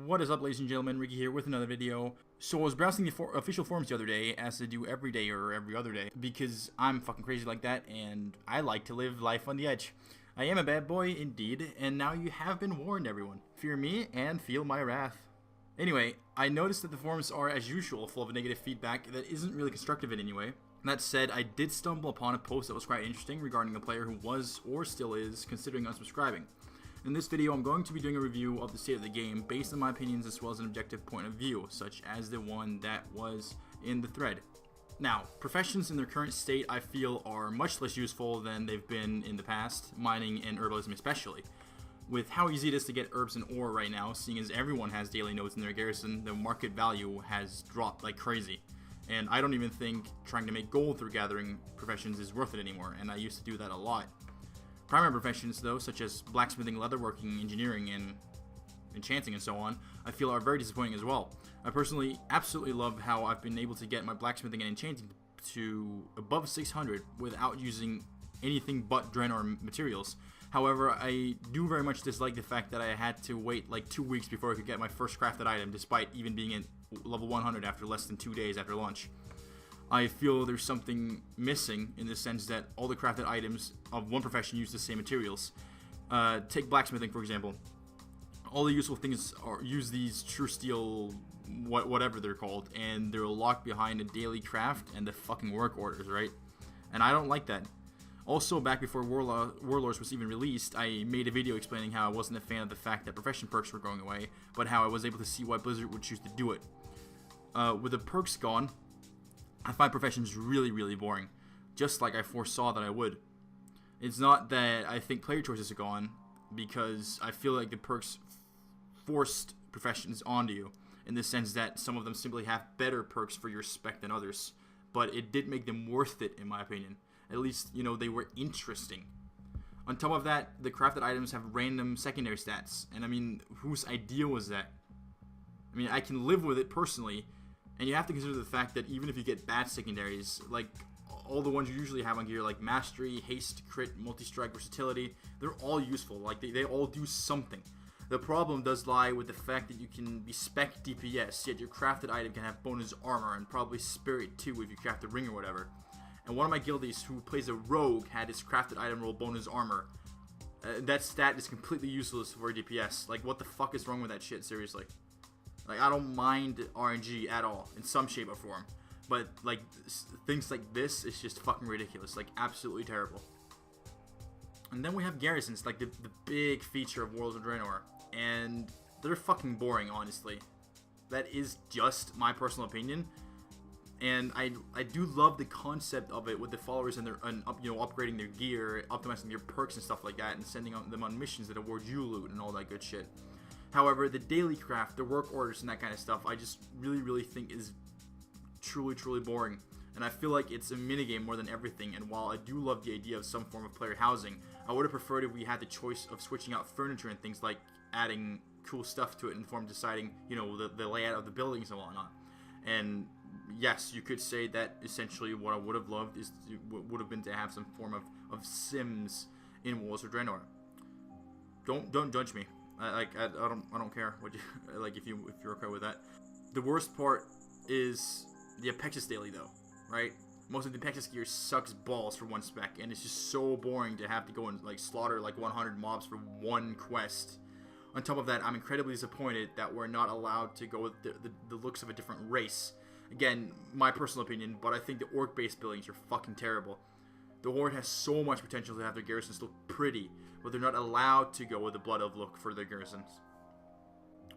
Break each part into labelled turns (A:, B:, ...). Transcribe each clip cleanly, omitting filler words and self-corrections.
A: What is up, ladies and gentlemen? Ricky here with another video. So I was browsing the official forums the other day, as I do every day or every other day, because I'm fucking crazy like that, and I like to live life on the edge. I am a bad boy indeed, and now you have been warned, everyone. Fear me and feel my wrath. Anyway, I noticed that the forums are, as usual, full of negative feedback that isn't really constructive in any way. That said, I did stumble upon a post that was quite interesting regarding a player who was, or still is, considering unsubscribing. In this video, I'm going to be doing a review of the state of the game based on my opinions as well as an objective point of view, such as the one that was in the thread. Now, professions in their current state I feel are much less useful than they've been in the past, mining and herbalism especially. With how easy it is to get herbs and ore right now, seeing as everyone has daily nodes in their garrison, the market value has dropped like crazy. And I don't even think trying to make gold through gathering professions is worth it anymore, and I used to do that a lot. Primary professions, though, such as blacksmithing, leatherworking, engineering, and enchanting, and so on, I feel are very disappointing as well. I personally absolutely love how I've been able to get my blacksmithing and enchanting to above 600 without using anything but Draenor materials. However, I do very much dislike the fact that I had to wait like 2 weeks before I could get my first crafted item, despite even being at level 100 after less than 2 days after launch. I feel there's something missing in the sense that all the crafted items of one profession use the same materials. Take blacksmithing, for example. All the useful things use these true steel, whatever they're called, and they're locked behind a daily craft and the fucking work orders, right? And I don't like that. Also, back before Warlords was even released, I made a video explaining how I wasn't a fan of the fact that profession perks were going away, but how I was able to see why Blizzard would choose to do it. With the perks gone, I find professions really boring, just like I foresaw that I would. It's not that I think player choices are gone, because I feel like the perks forced professions onto you, in the sense that some of them simply have better perks for your spec than others, but it did make them worth it in my opinion. At least, you know, they were interesting. On top of that, the crafted items have random secondary stats, and I mean, whose idea was that? I mean, I can live with it personally, and you have to consider the fact that even if you get bad secondaries, like all the ones you usually have on gear, like Mastery, Haste, Crit, Multi-Strike, Versatility, they're all useful. Like, they all do something. The problem does lie with the fact that you can be spec DPS, yet your crafted item can have bonus armor, and probably Spirit too if you craft a ring or whatever. And one of my guildies who plays a rogue had his crafted item roll bonus armor. That stat is completely useless for DPS. Like, what the fuck is wrong with that shit, seriously? Like, I don't mind RNG at all, in some shape or form. But, like, things like this is just fucking ridiculous. Like, absolutely terrible. And then we have garrisons, like the big feature of Worlds of Draenor. And they're fucking boring, honestly. That is just my personal opinion. And I do love the concept of it with the followers and upgrading their gear, optimizing their perks and stuff like that, and sending them on missions that award you loot and all that good shit. However, the daily craft, the work orders, and that kind of stuff, I just really think is truly boring. And I feel like it's a minigame more than everything. And while I do love the idea of some form of player housing, I would have preferred if we had the choice of switching out furniture and things like adding cool stuff to it in the form of deciding, you know, the layout of the buildings and whatnot. And yes, you could say that essentially what I would have loved would have been to have some form of Sims in Worlds of Draenor. Don't judge me. I don't care what you like if you're okay with that. The worst part is the Apexis daily though, right? Most of the Apexis gear sucks balls for one spec, and it's just so boring to have to go and like slaughter like 100 mobs for one quest. On top of that, I'm incredibly disappointed that we're not allowed to go with the looks of a different race. Again, my personal opinion, but I think the orc-based buildings are fucking terrible. The Horde has so much potential to have their garrisons look pretty, but they're not allowed to go with the Blood Elf look for their garrisons.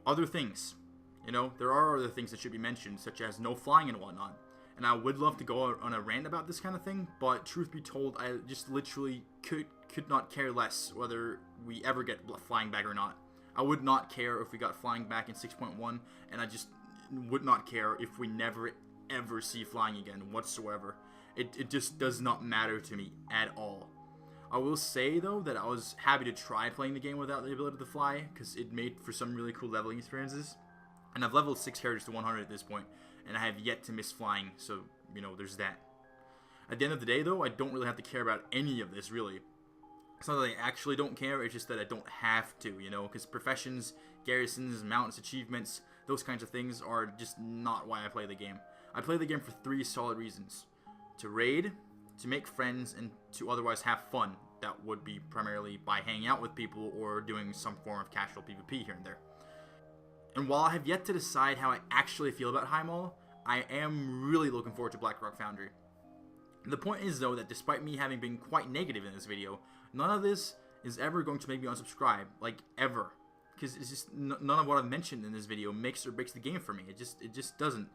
A: Other things. You know, there are other things that should be mentioned, such as no flying and whatnot. And I would love to go on a rant about this kind of thing, but truth be told, I just literally could not care less whether we ever get flying back or not. I would not care if we got flying back in 6.1, and I just would not care if we never ever see flying again whatsoever. It just does not matter to me at all. I will say though that I was happy to try playing the game without the ability to fly, because it made for some really cool leveling experiences. And I've leveled 6 characters to 100 at this point, and I have yet to miss flying, so you know, there's that. At the end of the day though, I don't really have to care about any of this really. It's not that I actually don't care, it's just that I don't have to, you know, because professions, garrisons, mounts, achievements, those kinds of things are just not why I play the game. I play the game for 3 solid reasons. To raid, to make friends, and to otherwise have fun. That would be primarily by hanging out with people or doing some form of casual PvP here and there. And while I have yet to decide how I actually feel about Highmaul, I am really looking forward to Blackrock Foundry. The point is, though, that despite me having been quite negative in this video, none of this is ever going to make me unsubscribe, like, ever. Because it's just, none of what I've mentioned in this video makes or breaks the game for me. It just doesn't.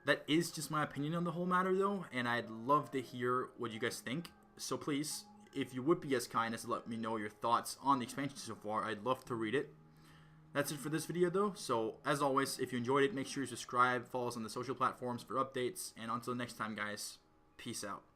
A: That is just my opinion on the whole matter, though, and I'd love to hear what you guys think. So please, if you would be as kind as to let me know your thoughts on the expansion so far, I'd love to read it. That's it for this video, though. So, as always, if you enjoyed it, make sure you subscribe, follow us on the social platforms for updates, and until next time, guys, peace out.